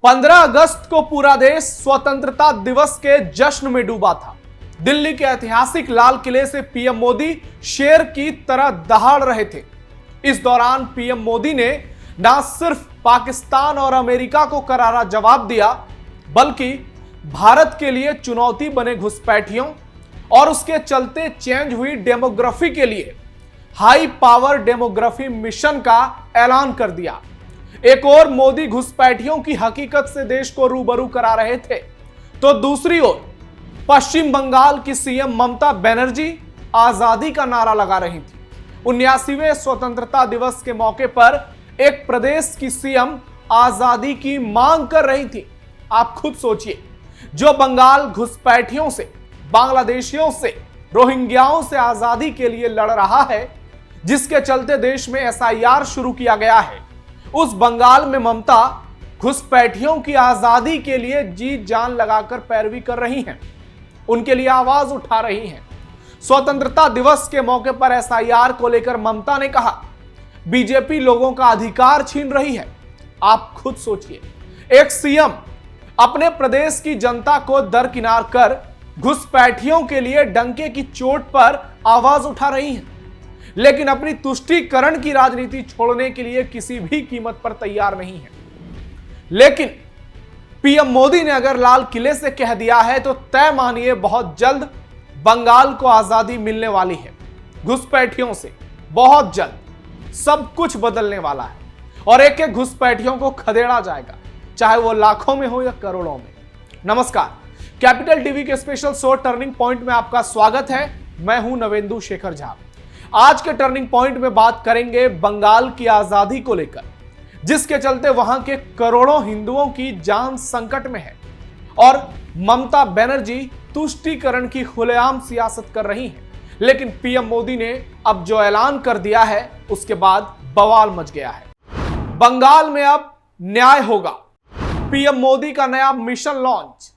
15 अगस्त को पूरा देश स्वतंत्रता दिवस के जश्न में डूबा था। दिल्ली के ऐतिहासिक लाल किले से पीएम मोदी शेर की तरह दहाड़ रहे थे। इस दौरान पीएम मोदी ने न सिर्फ पाकिस्तान और अमेरिका को करारा जवाब दिया, बल्कि भारत के लिए चुनौती बने घुसपैठियों और उसके चलते चेंज हुई डेमोग्राफी के लिए हाई पावर डेमोग्राफी मिशन का ऐलान कर दिया। एक और मोदी घुसपैठियों की हकीकत से देश को रूबरू करा रहे थे, तो दूसरी ओर पश्चिम बंगाल की सीएम ममता बनर्जी आजादी का नारा लगा रही थी। 79वें स्वतंत्रता दिवस के मौके पर एक प्रदेश की सीएम आजादी की मांग कर रही थी। आप खुद सोचिए, जो बंगाल घुसपैठियों से, बांग्लादेशियों से, रोहिंग्याओं से आजादी के लिए लड़ रहा है, जिसके चलते देश में एसआईआर शुरू किया गया है, उस बंगाल में ममता घुसपैठियों की आजादी के लिए जी जान लगाकर पैरवी कर रही हैं, उनके लिए आवाज उठा रही हैं। स्वतंत्रता दिवस के मौके पर एसआईआर को लेकर ममता ने कहा, बीजेपी लोगों का अधिकार छीन रही है। आप खुद सोचिए, एक सीएम अपने प्रदेश की जनता को दरकिनार कर घुसपैठियों के लिए डंके की चोट पर आवाज उठा रही है, लेकिन अपनी तुष्टीकरण की राजनीति छोड़ने के लिए किसी भी कीमत पर तैयार नहीं है। लेकिन पीएम मोदी ने अगर लाल किले से कह दिया है तो तय मानिए बहुत जल्द बंगाल को आजादी मिलने वाली है। घुसपैठियों से बहुत जल्द सब कुछ बदलने वाला है और एक एक घुसपैठियों को खदेड़ा जाएगा, चाहे वो लाखों में हो या करोड़ों में। नमस्कार, कैपिटल टीवी के स्पेशल शो टर्निंग पॉइंट में आपका स्वागत है। मैं हूं नवेंदु शेखर झा। आज के टर्निंग पॉइंट में बात करेंगे बंगाल की आजादी को लेकर, जिसके चलते वहां के करोड़ों हिंदुओं की जान संकट में है और ममता बनर्जी तुष्टीकरण की खुलेआम सियासत कर रही हैं। लेकिन पीएम मोदी ने अब जो ऐलान कर दिया है, उसके बाद बवाल मच गया है। बंगाल में अब न्याय होगा। पीएम मोदी का नया मिशन लॉन्च।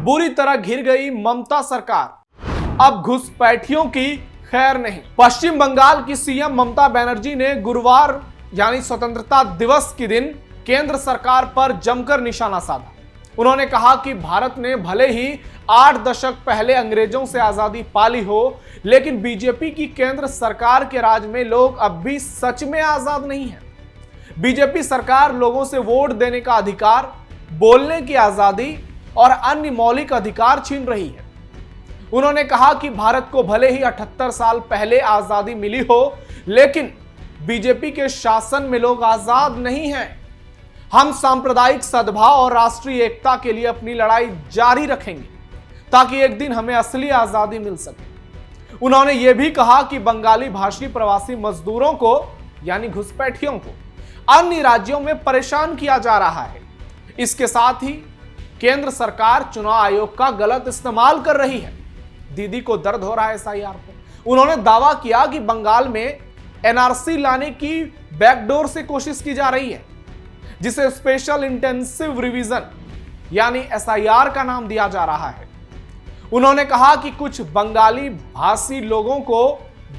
बुरी तरह घिर गई ममता सरकार, अब घुसपैठियों की खैर नहीं। पश्चिम बंगाल की सीएम ममता बनर्जी ने गुरुवार यानी स्वतंत्रता दिवस के दिन केंद्र सरकार पर जमकर निशाना साधा। उन्होंने कहा कि भारत ने भले ही 8 दशक पहले अंग्रेजों से आजादी पाली हो, लेकिन बीजेपी की केंद्र सरकार के राज में लोग अब भी सच में आजाद नहीं है। बीजेपी सरकार लोगों से वोट देने का अधिकार, बोलने की आजादी और अन्य मौलिक अधिकार छीन रही है। उन्होंने कहा कि भारत को भले ही 78 साल पहले आजादी मिली हो, लेकिन बीजेपी के शासन में लोग आजाद नहीं हैं। हम सांप्रदायिक सद्भाव और राष्ट्रीय एकता के लिए अपनी लड़ाई जारी रखेंगे ताकि एक दिन हमें असली आजादी मिल सके। उन्होंने यह भी कहा कि बंगाली भाषी प्रवासी मजदूरों को यानी घुसपैठियों को अन्य राज्यों में परेशान किया जा रहा है। इसके साथ ही केंद्र सरकार चुनाव आयोग का गलत इस्तेमाल कर रही है। दीदी को दर्द हो रहा है एसआईआर पर। उन्होंने दावा किया कि बंगाल में एनआरसी लाने की बैकडोर से कोशिश की जा रही है, जिसे स्पेशल इंटेंसिव रिवीजन यानी एसआईआर का नाम दिया जा रहा है। उन्होंने कहा कि कुछ बंगाली भाषी लोगों को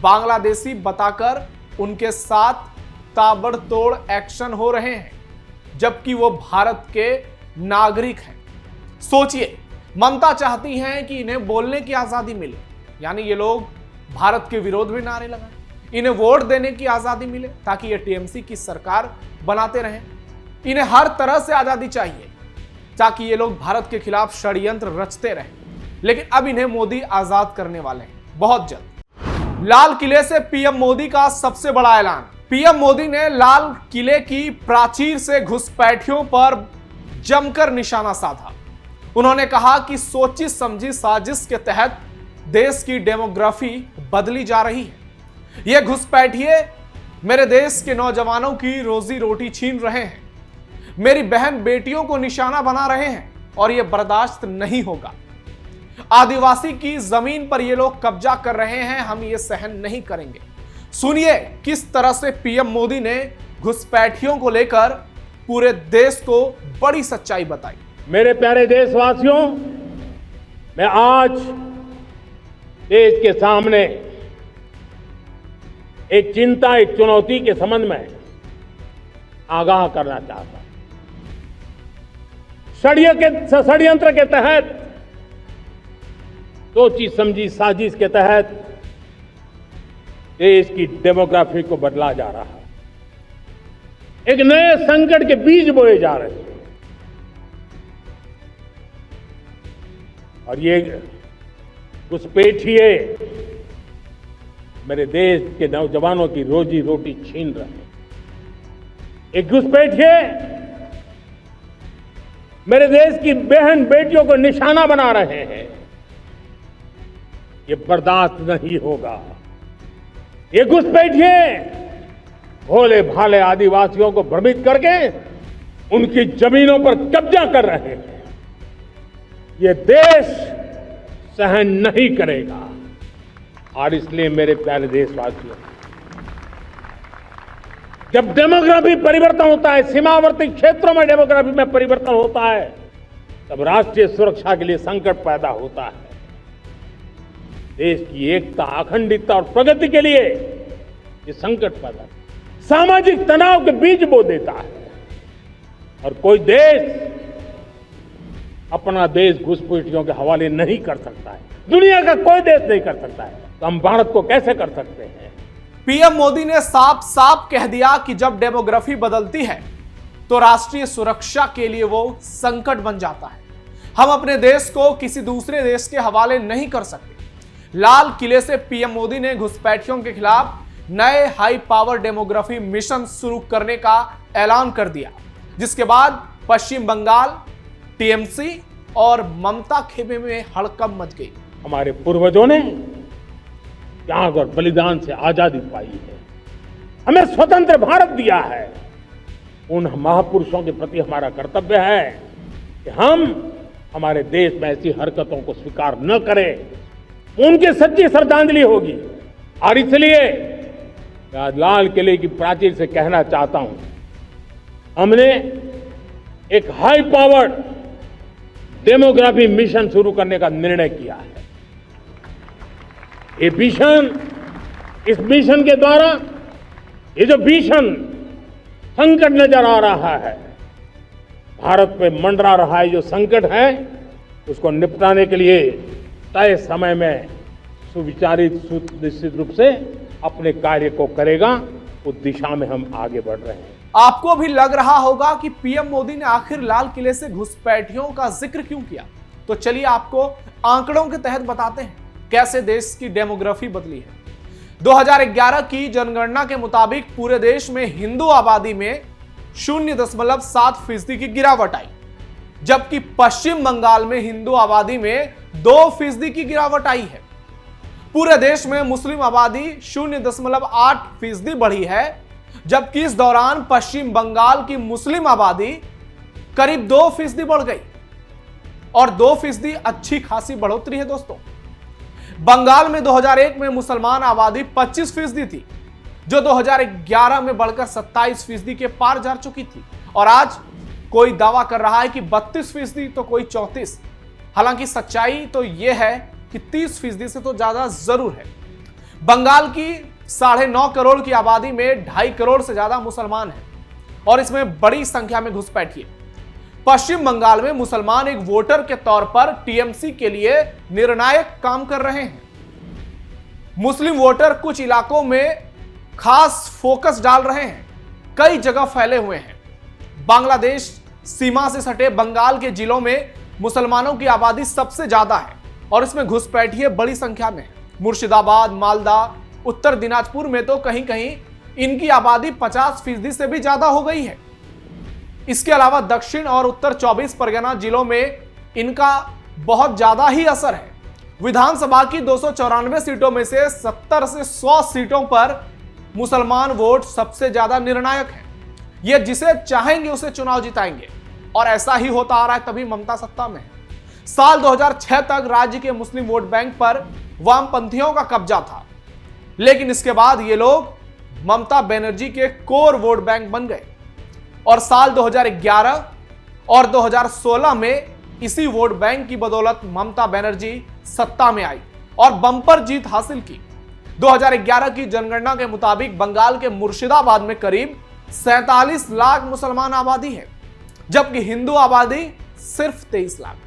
बांग्लादेशी बताकर उनके साथ ताबड़तोड़ एक्शन हो रहे हैं, जबकि वो भारत के नागरिक हैं। सोचिए, ममता चाहती हैं कि इन्हें बोलने की आजादी मिले, यानी ये लोग भारत के विरोध में नारे लगाएं, इन्हें वोट देने की आजादी मिले ताकि ये टीएमसी की सरकार बनाते रहें। इन्हें हर तरह से आजादी चाहिए ताकि ये लोग भारत के खिलाफ षड्यंत्र रचते रहें। लेकिन अब इन्हें मोदी आजाद करने वाले हैं बहुत जल्द। लाल किले से पीएम मोदी का सबसे बड़ा ऐलान। पीएम मोदी ने लाल किले की प्राचीर से घुसपैठियों पर जमकर निशाना साधा। उन्होंने कहा कि सोची समझी साजिश के तहत देश की डेमोग्राफी बदली जा रही है। ये घुसपैठिए मेरे देश के नौजवानों की रोजी रोटी छीन रहे हैं, मेरी बहन बेटियों को निशाना बना रहे हैं और यह बर्दाश्त नहीं होगा। आदिवासी की जमीन पर ये लोग कब्जा कर रहे हैं, हम ये सहन नहीं करेंगे। सुनिए किस तरह से पीएम मोदी ने घुसपैठियों को लेकर पूरे देश को बड़ी सच्चाई बताई। मेरे प्यारे देशवासियों, मैं आज देश के सामने एक चिंता, एक चुनौती के संबंध में आगाह करना चाहता हूं। षड्यंत्र के तहत, सोची समझी साजिश के तहत देश की डेमोग्राफी को बदला जा रहा है। एक नए संकट के बीज बोए जा रहे हैं और ये घुसपैठिए मेरे देश के नौजवानों की रोजी रोटी छीन रहे हैं। एक घुसपैठिए मेरे देश की बहन बेटियों को निशाना बना रहे हैं। ये बर्दाश्त नहीं होगा। ये घुसपैठिए भोले भाले आदिवासियों को भ्रमित करके उनकी जमीनों पर कब्जा कर रहे हैं। ये देश सहन नहीं करेगा। और इसलिए मेरे प्यारे देशवासियों, जब डेमोग्राफी परिवर्तन होता है, सीमावर्ती क्षेत्रों में डेमोग्राफी में परिवर्तन होता है, तब राष्ट्रीय सुरक्षा के लिए संकट पैदा होता है। देश की एकता, अखंडता और प्रगति के लिए ये संकट पैदा, सामाजिक तनाव के बीज बो देता है। और कोई देश अपना देश घुसपैठियों के हवाले नहीं कर सकता है। दुनिया का कोई देश नहीं कर सकता है, तो हम भारत को कैसे कर सकते हैं? पीएम मोदी ने साफ साफ कह दिया कि जब डेमोग्राफी बदलती है तो राष्ट्रीय सुरक्षा के लिए वो संकट बन जाता है। हम अपने देश को किसी दूसरे देश के हवाले नहीं कर सकते। लाल किले से पीएम मोदी ने घुसपैठियों के खिलाफ नए हाई पावर डेमोग्राफी मिशन शुरू करने का ऐलान कर दिया, जिसके बाद पश्चिम बंगाल, टीएमसी और ममता खेमे में हड़कंप मच गई। हमारे पूर्वजों ने त्याग और बलिदान से आजादी पाई है, हमें स्वतंत्र भारत दिया है। उन महापुरुषों के प्रति हमारा कर्तव्य है कि हम हमारे देश में ऐसी हरकतों को स्वीकार न करें। उनकी सच्ची श्रद्धांजलि होगी। और इसलिए मैं आज लाल किले की प्राचीर से कहना चाहता हूं, हमने एक हाई पावर्ड डेमोग्राफी मिशन शुरू करने का निर्णय किया है। ये मिशन, इस मिशन के द्वारा ये जो भीषण संकट नजर आ रहा है, भारत पे मंडरा रहा है जो संकट है, उसको निपटाने के लिए तय समय में सुविचारित सुनिश्चित रूप से अपने कार्य को करेगा। उस दिशा में हम आगे बढ़ रहे हैं। आपको भी लग रहा होगा कि पीएम मोदी ने आखिर लाल किले से घुसपैठियों का जिक्र क्यों किया, तो चलिए आपको आंकड़ों के तहत बताते हैं कैसे देश की डेमोग्राफी बदली है। 2011 की जनगणना के मुताबिक पूरे देश में हिंदू आबादी में 0.7% की गिरावट आई, जबकि पश्चिम बंगाल में हिंदू आबादी में 2% की गिरावट आई है। पूरे देश में मुस्लिम आबादी 0.8% बढ़ी है, जबकि इस दौरान पश्चिम बंगाल की मुस्लिम आबादी करीब 2% बढ़ गई और 2% अच्छी खासी बढ़ोतरी है दोस्तों। बंगाल में 2001 में मुसलमान आबादी 25% थी, जो 2011 में बढ़कर 27% के पार जा चुकी थी। और आज कोई दावा कर रहा है कि 32%, तो कोई 34%। हालांकि सच्चाई तो यह है कि 30% से तो ज्यादा जरूर है। बंगाल की 9.5 करोड़ की आबादी में 2.5 करोड़ से ज्यादा मुसलमान हैं और इसमें बड़ी संख्या में घुसपैठी है। पश्चिम बंगाल में मुसलमान एक वोटर के तौर पर टीएमसी के लिए निर्णायक काम कर रहे हैं। मुस्लिम वोटर कुछ इलाकों में खास फोकस डाल रहे हैं, कई जगह फैले हुए हैं। बांग्लादेश सीमा से सटे बंगाल के जिलों में मुसलमानों की आबादी सबसे ज्यादा है और इसमें घुसपैठिए बड़ी संख्या में है। मुर्शिदाबाद, मालदा, उत्तर दिनाजपुर में तो कहीं कहीं इनकी आबादी 50% से भी ज्यादा हो गई है। इसके अलावा दक्षिण और उत्तर 24 परगना जिलों में इनका बहुत ज्यादा ही असर है। विधानसभा की 294 सीटों में से 70 से 100 सीटों पर मुसलमान वोट सबसे ज्यादा निर्णायक है। ये जिसे चाहेंगे उसे चुनाव जिताएंगे और ऐसा ही होता आ रहा है, तभी ममता सत्ता में है। साल 2006 तक राज्य के मुस्लिम वोट बैंक पर वामपंथियों का कब्जा था, लेकिन इसके बाद ये लोग ममता बनर्जी के कोर वोट बैंक बन गए और साल 2011 और 2016 में इसी वोट बैंक की बदौलत ममता बनर्जी सत्ता में आई और बम्पर जीत हासिल की। 2011 की जनगणना के मुताबिक बंगाल के मुर्शिदाबाद में करीब 47 लाख मुसलमान आबादी है, जबकि हिंदू आबादी सिर्फ 23 लाख।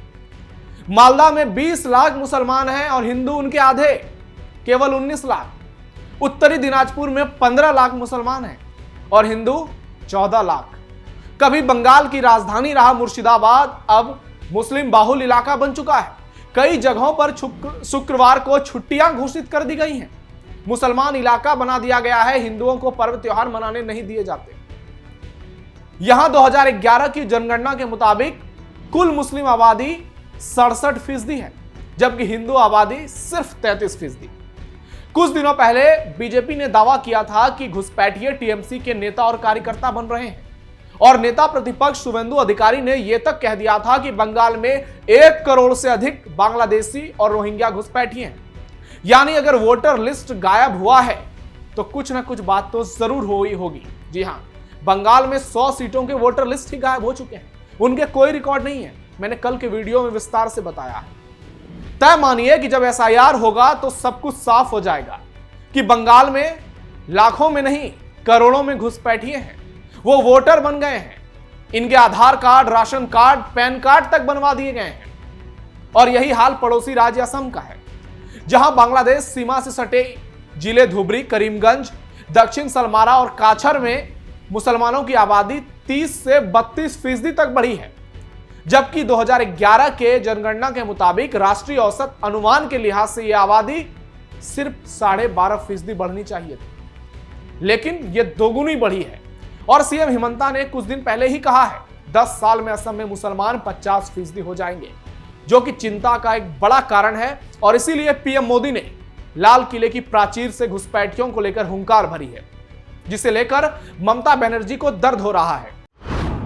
मालदा में 20 लाख मुसलमान हैं और हिंदू उनके आधे, केवल 19 लाख। उत्तरी दिनाजपुर में 15 लाख मुसलमान हैं और हिंदू 14 लाख। कभी बंगाल की राजधानी रहा मुर्शिदाबाद अब मुस्लिम बाहुल इलाका बन चुका है। कई जगहों पर शुक्रवार को छुट्टियां घोषित कर दी गई हैं। मुसलमान इलाका बना दिया गया है। हिंदुओं को पर्व त्योहार मनाने नहीं दिए जाते। यहां 2011 की जनगणना के मुताबिक कुल मुस्लिम आबादी 67% है, जबकि हिंदू आबादी सिर्फ 33%। कुछ दिनों पहले बीजेपी ने दावा किया था कि घुसपैठिए टीएमसी के नेता और कार्यकर्ता बन रहे हैं और नेता प्रतिपक्ष शुवेंदु अधिकारी ने यह तक कह दिया था कि बंगाल में 1 करोड़ से अधिक बांग्लादेशी और रोहिंग्या घुसपैठिए हैं। यानी अगर वोटर लिस्ट गायब हुआ है तो कुछ ना कुछ बात तो जरूर हुई होगी। जी हां, बंगाल में 100 सीटों के वोटर लिस्ट ही गायब हो चुके हैं। उनके कोई रिकॉर्ड नहीं है। मैंने कल के वीडियो में विस्तार से बताया है। तय मानिए कि जब एसआईआर होगा तो सब कुछ साफ हो जाएगा कि बंगाल में लाखों में नहीं करोड़ों में घुसपैठिए हैं। वो वोटर बन गए हैं। इनके Aadhaar card, ration card, PAN card तक बनवा दिए गए हैं। और यही हाल पड़ोसी राज्य असम का है, जहां बांग्लादेश सीमा से सटे जिले धुबरी, करीमगंज, दक्षिण सलमारा और काछर में मुसलमानों की आबादी 30 से 32% तक बढ़ी है, जबकि 2011 के जनगणना के मुताबिक राष्ट्रीय औसत अनुमान के लिहाज से यह आबादी सिर्फ 12.5% बढ़नी चाहिए थी, लेकिन यह दोगुनी बढ़ी है। और सीएम हिमंता ने कुछ दिन पहले ही कहा है 10 साल में असम में मुसलमान 50% हो जाएंगे, जो कि चिंता का एक बड़ा कारण है। और इसीलिए पीएम मोदी ने लाल किले की प्राचीर से घुसपैठियों को लेकर हुंकार भरी है, जिसे लेकर ममता बनर्जी को दर्द हो रहा है।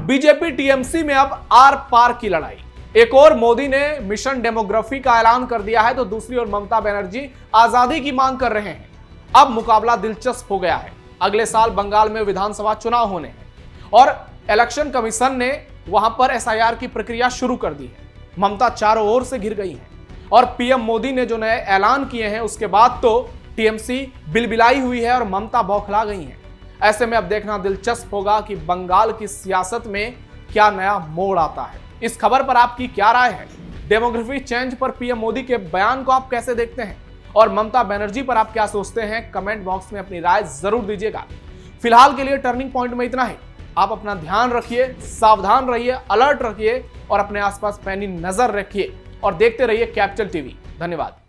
बीजेपी टीएमसी में अब आर पार की लड़ाई। एक और मोदी ने मिशन डेमोग्राफी का ऐलान कर दिया है तो दूसरी ओर ममता बनर्जी आजादी की मांग कर रहे हैं। अब मुकाबला दिलचस्प हो गया है। अगले साल बंगाल में विधानसभा चुनाव होने हैं और इलेक्शन कमीशन ने वहां पर एसआईआर की प्रक्रिया शुरू कर दी है। ममता चारों ओर से घिर गई हैं और पीएम मोदी ने जो नए ऐलान किए हैं उसके बाद तो टीएमसी बिलबिलाई हुई है और ममता बौखला गई हैं। ऐसे में अब देखना दिलचस्प होगा कि बंगाल की सियासत में क्या नया मोड़ आता है। इस खबर पर आपकी क्या राय है? डेमोग्राफी चेंज पर पीएम मोदी के बयान को आप कैसे देखते हैं और ममता बनर्जी पर आप क्या सोचते हैं? कमेंट बॉक्स में अपनी राय जरूर दीजिएगा। फिलहाल के लिए टर्निंग पॉइंट में इतना ही। आप अपना ध्यान रखिए, सावधान रहिए, अलर्ट रखिए और अपने आसपास पैनी नजर रखिए और देखते रहिए कैपिटल टीवी। धन्यवाद।